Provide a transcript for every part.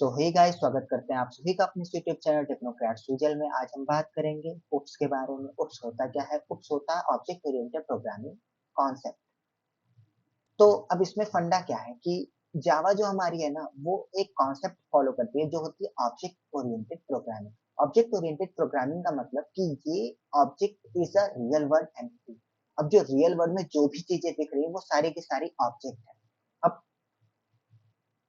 सो hey guys, स्वागत करते हैं आप सभी का अपने यूट्यूब चैनल टेक्नोक्रेट सुजल में। आज हम बात करेंगे उप्स के बारे में। उप्स होता क्या है? उप्स होता है ऑब्जेक्ट ओरिएंटेड प्रोग्रामिंग कॉन्सेप्ट। तो अब इसमें फंडा क्या है कि जावा जो हमारी है ना, वो एक कॉन्सेप्ट फॉलो करती है जो होती है object oriented programming. Object oriented programming का मतलब कि ये object is a real world entity. अब जो रियल वर्ल्ड में जो भी चीजें दिख रही है वो सारी की सारी ऑब्जेक्ट है। अब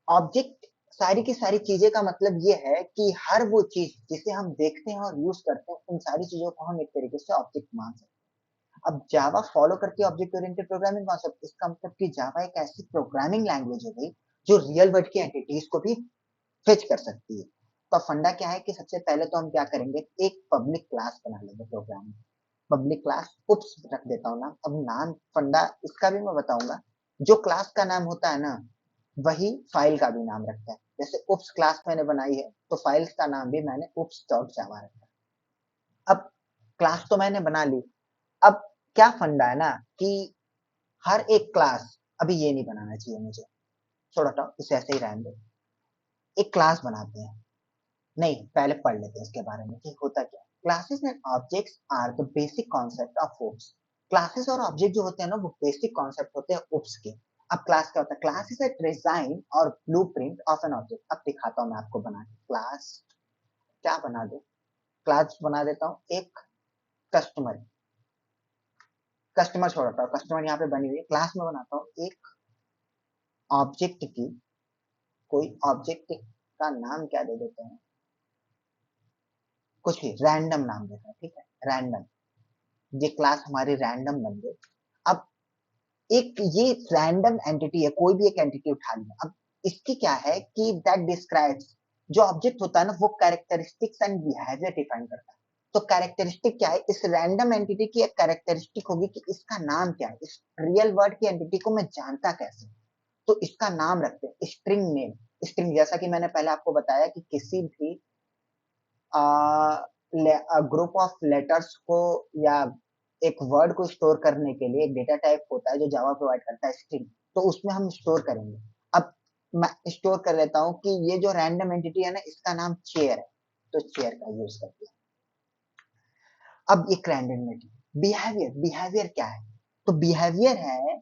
ऑब्जेक्ट सारी की सारी चीजें का मतलब ये है कि हर वो चीज जिसे हम देखते हैं और यूज करते हैं, उन सारी चीजों को हम एक तरीके से ऑब्जेक्ट मान सकते हैं। अब जावा फॉलो करती है ऑब्जेक्ट ओरिएंटेड प्रोग्रामिंग कॉन्सेप्ट। इसका मतलब कि जावा एक ऐसी प्रोग्रामिंग लैंग्वेज हो गई जो रियल वर्ल्ड की एंटिटीज को भी फेच कर सकती है। तो फंडा क्या है कि सबसे पहले तो हम क्या करेंगे, एक पब्लिक क्लास बना लेंगे प्रोग्राम में। पब्लिक क्लास उप्स रख देता हूँ नाम। अब नाम फंडा इसका भी मैं बताऊंगा। जो क्लास का नाम होता है ना, वही फाइल का भी नाम रखता है। जैसे उप्स क्लास मैंने बनाई है तो फाइल्स का नाम भी मैंने उप्स डॉट जावा रखा है। अब क्लास तो मैंने बना ली। अब क्या फंडा है ना कि हर एक क्लास, अभी ये नहीं बनाना चाहिए मुझे, छोड़ हटाओ, इसे ऐसे ही रहने दो। एक क्लास बनाते हैं। नहीं, पहले पढ़ लेते हैं इसके बारे में कि होता क्या है। Classes and objects are the basic concept of oops. Classes और ऑब्जेक्ट जो होते हैं ना, वो बेसिक कॉन्सेप्ट होते हैं उप्स के। अब क्लास क्या होता है? क्लास इज अ डिजाइन और ब्लूप्रिंट ऑफ एन ऑब्जेक्ट। अब दिखाता हूँ मैं आपको बना के। क्लास क्या बना दो? क्लास बना देता हूँ एक कस्टमर। कस्टमर छोड़ता हूँ, कस्टमर यहाँ पे बनी हुई है। क्लास में बनाता हूँ एक ऑब्जेक्ट की, कोई ऑब्जेक्ट का नाम क्या दे देते हैं, कुछ भी रैंडम नाम देता है, ठीक है, रैंडम। ये क्लास हमारी रैंडम बन गई। अब एक ये रैंडम एंटिटी है, कोई भी एक एंटिटी उठा लिया। अब इसकी क्या है कि दैट डिस्क्राइब्स, जो ऑब्जेक्ट होता है ना, वो कैरेक्टरिस्टिक्स एंड बिहेवियर डिफाइन करता है। तो कैरेक्टरिस्टिक क्या है? इस रैंडम एंटिटी की एक कैरेक्टरिस्टिक होगी कि इसका नाम क्या है। इस रियल वर्ड की एंटिटी को मैं जानता कैसे? तो इसका नाम रखते हैं स्ट्रिंग नेम। स्ट्रिंग, जैसा कि मैंने पहले आपको बताया कि किसी भी ग्रुप ऑफ लेटर्स को या एक वर्ड को स्टोर करने के लिए एक डेटा टाइप होता है जो जावा प्रोवाइड करता है, स्ट्रिंग। तो उसमें हम स्टोर करेंगे। अब मैं स्टोर कर लेता हूँ कि ये जो रैंडम एंटिटी है ना, इसका नाम चेयर है, तो चेयर का यूज करते हैं। अब एक रैंडम एंटिटी बिहेवियर। बिहेवियर क्या है? तो बिहेवियर है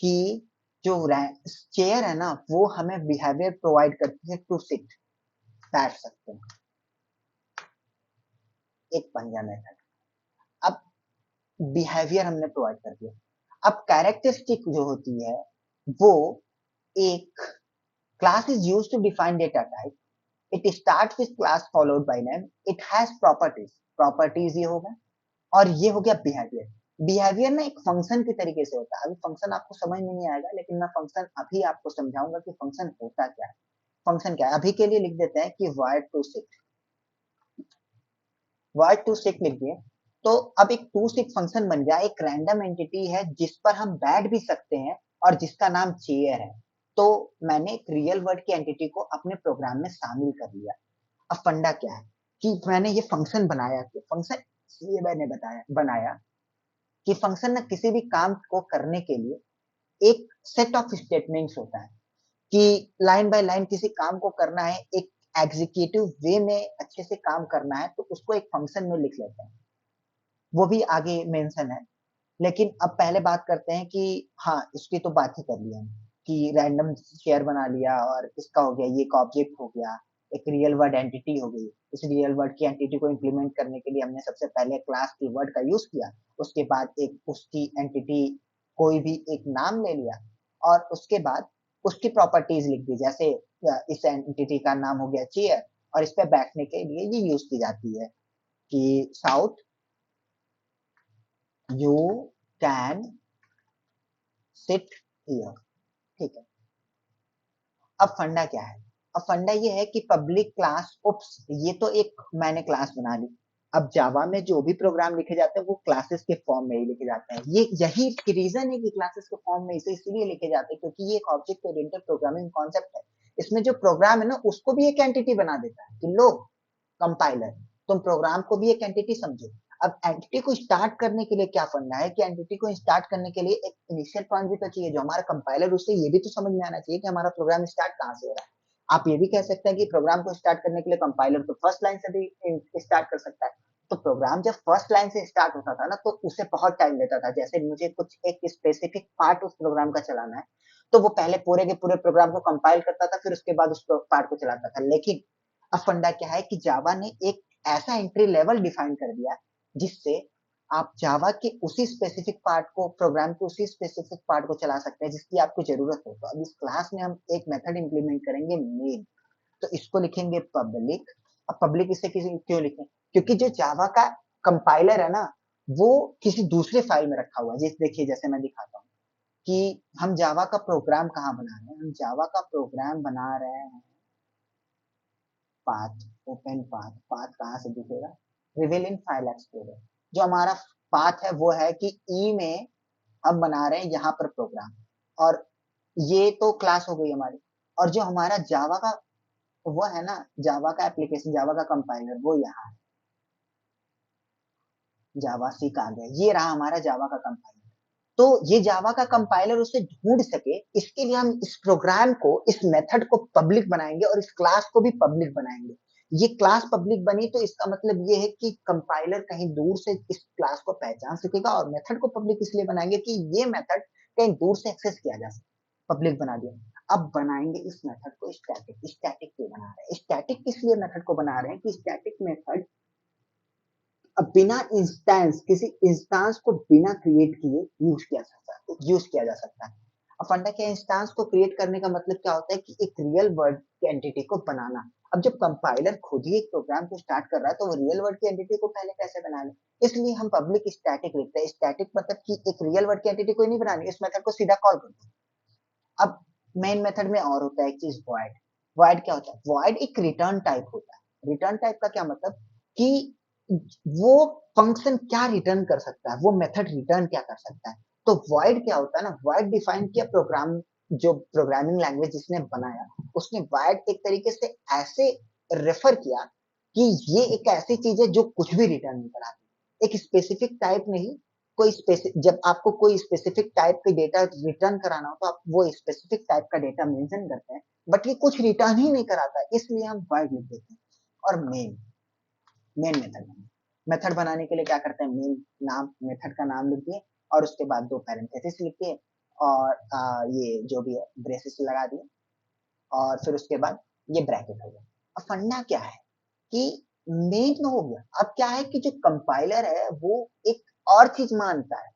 कि जो चेयर है ना, वो हमें बिहेवियर प्रोवाइड करती है टू सिट, बैठ सकते हैं, एक पंजा मेथड। अब बिहेवियर हमने प्रोवाइड कर दिया। अब कैरेक्टरिस्टिक जो होती है, वो एक class is used to define data type. It starts with class followed by name. It has properties. Properties ये होगा, और ये हो गया बिहेवियर। बिहेवियर ना एक फंक्शन के तरीके से होता है। अभी फंक्शन आपको समझ में नहीं आएगा, लेकिन मैं फंक्शन अभी आपको समझाऊंगा कि फंक्शन होता क्या है। फंक्शन क्या है अभी के लिए लिख देते हैं कि void to sit। void to sit लिख दिए। तो अब एक टू सिट फंक्शन बन गया, एक रैंडम एंटिटी है जिस पर हम बैठ भी सकते हैं और जिसका नाम चेयर है। तो मैंने एक रियल वर्ड की एंटिटी को अपने प्रोग्राम में शामिल कर लिया। अब फंडा क्या है कि मैंने ये फंक्शन बनाया। कि फंक्शन ये मैंने बताया बनाया कि फंक्शन ना किसी भी काम को करने के लिए एक सेट ऑफ स्टेटमेंट्स होता है कि लाइन बाय लाइन किसी काम को करना है, एक एग्जीक्यूटिव वे में अच्छे से काम करना है, तो उसको एक फंक्शन में लिख लेते हैं। वो भी आगे मेंशन है। लेकिन अब पहले बात करते हैं कि हाँ, इसकी तो बात ही कर लिया हम कि रैंडम शेयर बना लिया और इसका हो गया, ये एक ऑब्जेक्ट हो गया, एक रियल वर्ड एंटिटी हो गई। इस रियल वर्ड की एंटिटी को इंप्लीमेंट करने के लिए हमने सबसे पहले क्लास की वर्ड का यूज किया। उसके बाद एक उसकी एंटिटी कोई भी एक नाम ले लिया, और उसके बाद उसकी प्रॉपर्टीज लिख दी। जैसे इस एंटिटी का नाम हो गया चेयर, और इस पे बैठने के लिए ये यूज की जाती है कि south you can sit here, ठीक है। अब फंडा क्या है? अब फंडा ये है कि पब्लिक क्लास उप्स, ये तो एक मैंने क्लास बना ली। अब जावा में जो भी प्रोग्राम लिखे जाते हैं वो क्लासेस के फॉर्म में ही लिखे जाते हैं। ये यही रीजन है कि क्लासेस के फॉर्म में इसे इसलिए लिखे जाते हैं क्योंकि ये एक ऑब्जेक्ट ओरिएंटेड प्रोग्रामिंग कॉन्सेप्ट है। इसमें जो प्रोग्राम है ना, उसको भी एक एंटिटी बना देता है कि लो कंपाइलर, तुम प्रोग्राम को भी एक एंटिटी समझो। अब एंटिटी को स्टार्ट करने के लिए क्या करना है कि एंटिटी को स्टार्ट करने के लिए एक इनिशियल पॉइंट भी तो चाहिए जो हमारा कंपाइलर, उससे ये भी तो समझ में आना चाहिए कि हमारा प्रोग्राम स्टार्ट कहाँ से हो रहा है। आप ये भी कह सकते हैं कि प्रोग्राम को स्टार्ट करने के लिए कंपाइलर तो फर्स्ट लाइन से भी स्टार्ट कर सकता है। तो प्रोग्राम जब फर्स्ट लाइन से स्टार्ट होता था ना, तो उसे बहुत टाइम लेता था। जैसे मुझे कुछ एक स्पेसिफिक पार्ट उस प्रोग्राम का चलाना है, तो वो पहले पूरे के पूरे प्रोग्राम को कंपाइल करता था, फिर उसके बाद उस पार्ट को चलाता था। लेकिन अब फंडा क्या है कि जावा ने एक ऐसा एंट्री लेवल डिफाइन कर दिया, जिससे आप जावा के उसी स्पेसिफिक पार्ट को, प्रोग्राम के उसी स्पेसिफिक पार्ट को चला सकते हैं जिसकी आपको जरूरत हो। तो अब इस क्लास में हम एक मेथड इंप्लीमेंट करेंगे मेन। तो इसको लिखेंगे पब्लिक। अब पब्लिक इसे किसी क्यों लिखें, क्योंकि जो जावा का कंपाइलर है ना, वो किसी दूसरे फाइल में रखा हुआ है। जैसे देखिए, जैसे मैं दिखाता हूँ कि हम जावा का प्रोग्राम कहाँ बना रहे हैं। हम जावा का प्रोग्राम बना रहे हैं पाथ, ओपन पाथ। पाथ कहाँ से दिखेगा, रिवील इन फाइल एक्सप्लोरर। जो हमारा पाथ है वो है कि ई में हम बना रहे हैं यहाँ पर प्रोग्राम, और ये तो क्लास हो गई हमारी। और जो हमारा जावा का वो है ना, जावा का एप्लीकेशन, जावा का कंपाइलर, वो यहाँ है। जावा सीक आ गया, ये रहा हमारा जावा का कंपाइलर। तो ये जावा का कंपाइलर उसे ढूंढ सके, इसके लिए हम इस प्रोग्राम को, इस मेथड को पब्लिक बनाएंगे और इस क्लास को भी पब्लिक बनाएंगे। ये क्लास पब्लिक बनी तो इसका मतलब ये है कि कंपाइलर कहीं दूर से इस क्लास को पहचान सकेगा। और मेथड को पब्लिक इसलिए बनाएंगे कि ये मेथड कहीं दूर से एक्सेस किया जा सके। पब्लिक बना दिया। अब बनाएंगे इस मेथड को स्टैटिक। स्टैटिक क्यों बना रहे हैं, स्टैटिक इसलिए मेथड को बना रहे हैं कि स्टैटिक मेथड अब बिना इंस्टेंस, किसी इंस्टेंस को बिना क्रिएट किए यूज किया जा सकता है। अब फंडा क्या, इंस्टेंस को क्रिएट करने का मतलब क्या होता है कि एक रियल वर्ड की एंटिटी को बनाना। अब जब कंपाइलर खुद ही एक प्रोग्राम को स्टार्ट कर रहा है, तो वो रियल वर्ड की एंटिटी को पहले कैसे बना ले। इसलिए हम पब्लिक स्टैटिक लिखते हैं। स्टैटिक मतलब कि एक रियल वर्ड की एंटिटी कोई नहीं बनानी, इस मेथड को सीधा कॉल कर दो। अब मेन मेथड में और होता है एक चीज, वॉइड। वॉइड क्या होता है, वॉइड एक रिटर्न टाइप होता है। रिटर्न टाइप का क्या मतलब कि वो फंक्शन क्या रिटर्न कर सकता है, वो मेथड रिटर्न क्या कर सकता है। तो वॉइड क्या होता है ना, वॉइड डिफाइन किया प्रोग्राम, जो प्रोग्रामिंग लैंग्वेज जिसने बनाया, उसने वॉइड एक तरीके से ऐसे रेफर किया कि ये एक ऐसी चीज है जो कुछ भी रिटर्न नहीं कराती। एक स्पेसिफिक टाइप नहीं, कोई स्पेसिफिक, जब आपको कोई स्पेसिफिक टाइप का डेटा रिटर्न कराना हो, तो आप वो स्पेसिफिक टाइप का डेटा मेंशन करते हैं, बट ये कुछ रिटर्न ही नहीं कराता, इसलिए हम वॉइड लिख देते हैं। और मेन मेथड बनाने के लिए क्या करते हैं, मेन नाम, मेथड का नाम लिख दिए, और उसके बाद दो पैरेंथेसिस लिख दिए, और ये जो भी है ब्रेसेस लगा दिए, और फिर उसके बाद ये ब्रैकेट हो गया। अब फंडा क्या है कि मेन तो हो गया। अब क्या है कि जो कंपाइलर है वो एक और चीज मानता है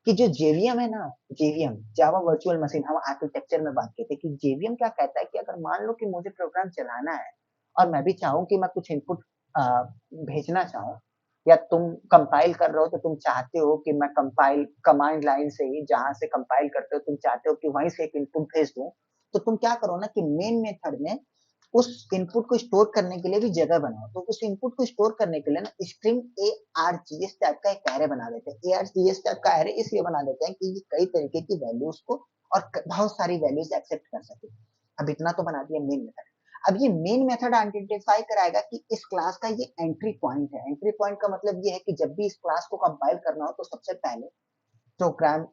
कि जो जेवीएम है ना, जेवीएम जावा वर्चुअल मशीन, हम आर्किटेक्चर में बात करते हैं कि जेवीएम क्या कहता है कि अगर मान लो कि मुझे प्रोग्राम चलाना है, और मैं भी चाहूँ कि मैं कुछ इनपुट भेजना चाहूँ, या तुम कंपाइल कर रहे हो तो तुम चाहते हो कि मैं कंपाइल कमांड लाइन से ही, जहां से कंपाइल करते हो तुम चाहते हो कि वहीं से एक इनपुट भेज दूं, तो तुम क्या करो ना कि मेन मेथड में उस इनपुट को स्टोर करने के लिए भी जगह बनाओ। तो उस इनपुट को स्टोर करने के लिए ना स्ट्रिंग ARGS टाइप का एक एरे बना देते हैं। ARGS टाइप का एरे इसलिए बना देते हैं कि ये कई तरीके की वैल्यूज को और बहुत सारी वैल्यूज एक्सेप्ट कर सके। अब इतना तो बना दिया मेन मेथड। अब ये मेन मेथड आइडेंटिफाई कराएगा कि इस क्लास का ये एंट्री पॉइंट है। एंट्री पॉइंट का मतलब ये है कि जब भी इस क्लास को कंपाइल करना हो, तो सबसे पहले प्रोग्राम,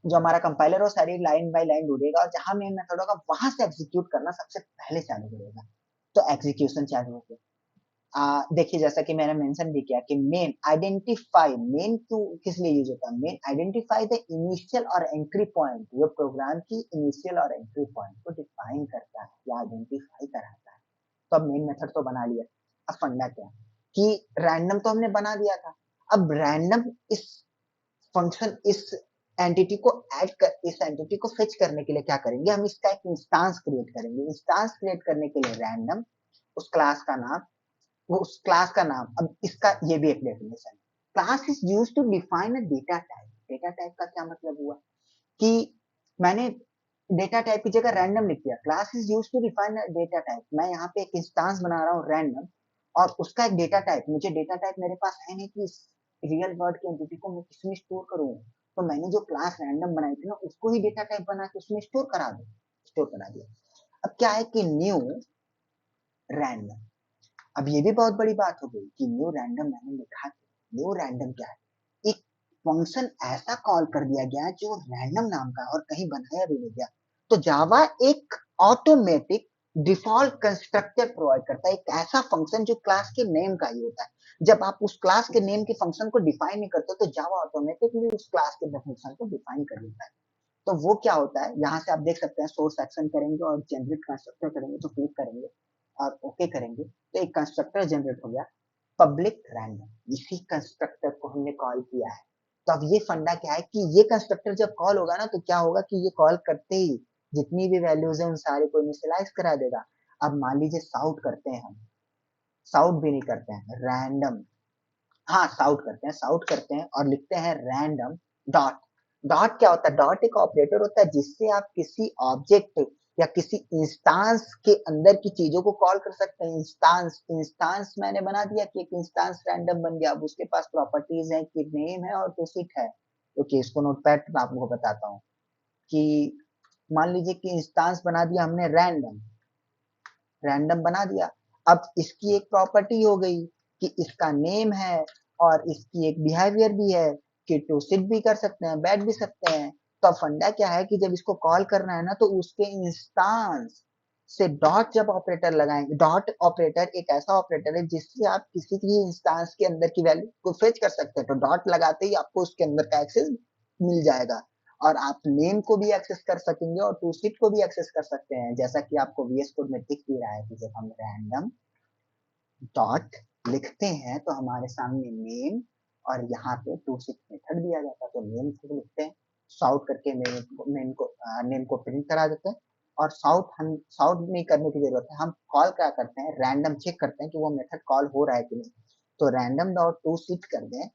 जो हमारा कंपाइलर हो, सारी लाइन बाय लाइन ढूंढेगा, और जहां मेन मेथड होगा वहां से एग्जीक्यूट करना सबसे पहले चालू करेगा। तो एग्जीक्यूशन चालू हो गया। देखिए, जैसा कि मैंने मेंशन भी किया कि मेन आइडेंटिफाई, मेन क्यों किस लिए यूज होता है, मेन आइडेंटिफाई द इनिशियल और एंट्री पॉइंट, जो प्रोग्राम की इनिशियल और एंट्री पॉइंट को डिफाइन करता है या आइडेंटिफाई कराता है। तो अब मेन मेथड तो बना लिया। अब फंडा क्या कि रैंडम तो हमने बना दिया था। अब रैंडम इस फंक्शन, इस एंटिटी को ऐड कर, इस एंटिटी को फेच करने के लिए क्या करेंगे, हम इसका एक इंस्टांस क्रिएट करेंगे। इंस्टांस क्रिएट करने के लिए रैंडम, उस क्लास का नाम, वो उस क्लास का नाम। अब इसका ये भी एक डेफिनेशन है, class is used to define a data type. Data type का क्या मतलब हुआ कि मैंने डेटा टाइप की जगह रैंडम लिख दिया। Class is used to define a data type, मैं यहाँ पे एक इंस्टांस बना रहा हूँ रैंडम, और उसका एक डेटा टाइप, मुझे डेटा टाइप मेरे पास है नहीं कि रियल वर्ड की एंटिटी को मैं किसमें स्टोर करूँ। तो मैंने जो क्लास रैंडम बनाई थी ना, उसको ही डेटा टाइप बना के उसमें स्टोर करा दो, स्टोर करा दिया। अब क्या है कि न्यू रैंडम। अब ये भी बहुत बड़ी बात हो गई कि न्यू रैंडम मैंने लिखा। न्यू रैंडम क्या है, एक फंक्शन ऐसा कॉल कर दिया गया जो रैंडम नाम का और कहीं बनाया भी नहीं गया। तो जावा एक ऑटोमेटिक डिफॉल्ट कंस्ट्रक्टर प्रोवाइड करता है, एक ऐसा फंक्शन जो क्लास के नेम का ही होता है। जब आप उस क्लास के नेम के फंक्शन को डिफाइन नहीं करते तो जावा ऑटोमेटिकली उस क्लास के फंक्शन को डिफाइन कर लेता है। तो वो क्या होता है, यहाँ से आप देख सकते हैं सोर्स एक्शन करेंगे और जनरेट कंस्ट्रक्टर करेंगे तो क्लिक करेंगे और ओके करेंगे तो एक कंस्ट्रक्टर जनरेट हो गया पब्लिक रैंडम। इसी कंस्ट्रक्टर को हमने कॉल किया है। तो अब ये फंडा क्या है कि ये कंस्ट्रक्टर जब कॉल होगा ना तो क्या होगा कि ये कॉल करते ही जितनी भी वैल्यूज है उन सारे को इनिशियलाइज करा देगा। अब मान लीजिए साउट करते हैं हम, साउट भी नहीं करते हैं, रैंडम, हाँ साउट करते हैं, साउट करते हैं और लिखते हैं रैंडम डॉट। डॉट क्या होता है, डॉट एक ऑपरेटर होता है जिससे आप किसी ऑब्जेक्ट या किसी इंस्टांस के अंदर की चीजों को कॉल कर सकते हैं। इंस्टांस, इंस्टांस मैंने बना दिया कि एक इंस्टांस रैंडम बन गया। अब उसके पास प्रॉपर्टीज है कि नेम है और टोसिट है। ओके, इसको नोटपैड पर आपको बताता हूँ कि मान लीजिए कि इंस्टांस बना दिया हमने रैंडम, रैंडम बना दिया। अब इसकी एक प्रॉपर्टी हो गई कि इसका नेम है और इसकी एक बिहेवियर भी है कि टू सिट भी कर सकते हैं, बैठ भी सकते हैं। तो फंडा क्या है कि जब इसको कॉल करना है ना तो उसके इंस्टांस से डॉट जब ऑपरेटर लगाएंगे, डॉट ऑपरेटर एक ऐसा ऑपरेटर है जिससे आप किसी भी इंस्टांस के अंदर की वैल्यू को फेच कर सकते हैं। तो डॉट लगाते ही आपको उसके अंदर का एक्सेस मिल जाएगा और आप नेम को भी एक्सेस कर सकेंगे और टू सीट को भी एक्सेस कर सकते हैं, जैसा कि आपको वीएस कोड में दिख भी रहा है कि जब हम रैंडम डॉट लिखते हैं तो हमारे सामने नेम और यहाँ पे टू सीट मेथड दिया जाता है। तो नेम को लिखते हैं, साउट करके नेम को प्रिंट करा देते हैं। और साउट हम साउट नहीं करने की जरूरत है, हम कॉल क्या करते हैं, रैंडम चेक करते हैं कि वो मेथड कॉल हो रहा है कि नहीं। तो रैंडम डॉट टू सीट कर दें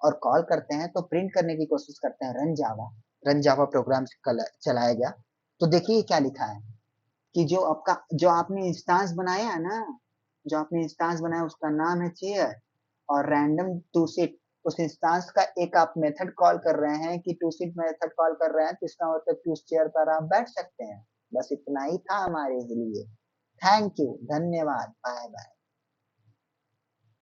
और कॉल करते हैं तो प्रिंट करने की कोशिश करते हैं रन जावा। रन जावा प्रोग्राम चलाया गया तो देखिए क्या लिखा है कि जो आपका जो आपने इंस्टांस बनाया है ना, जो आपने इंस्टांस बनाया उसका नाम है चेयर और रैंडम टू सीट उस इंस्टांस का एक आप मेथड कॉल कर रहे हैं कि टू सीट मेथड कॉल कर रहे हैं तो इसका मतलब कि उस चेयर पर आप बैठ सकते हैं। बस इतना ही था हमारे लिए। थैंक यू, धन्यवाद, बाय बाय।